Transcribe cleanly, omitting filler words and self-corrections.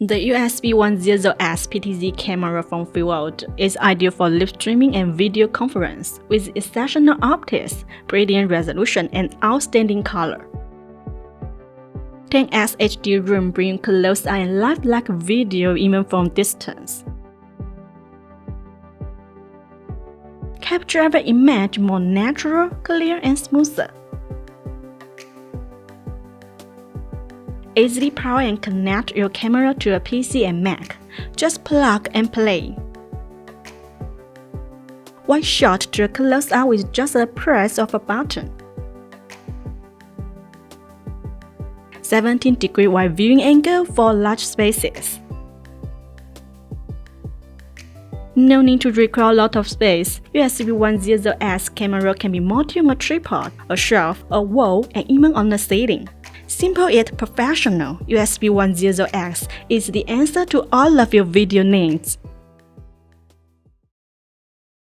The USB10X PTZ camera from FEELWORLD is ideal for live streaming and video conference with exceptional optics, brilliant resolution, and outstanding color. 10X HD room brings close-eye and lifelike video even from distance. Capture every image more natural, clear, and smoother. Easily power and connect your camera to a PC and Mac. Just plug and play. One shot to a close-up with just a press of a button. 17-degree wide viewing angle for large spaces. No need to require a lot of space. USB10X camera can be mounted on a tripod, a shelf, a wall, and even on the ceiling. Simple yet professional, USB10X is the answer to all of your video needs.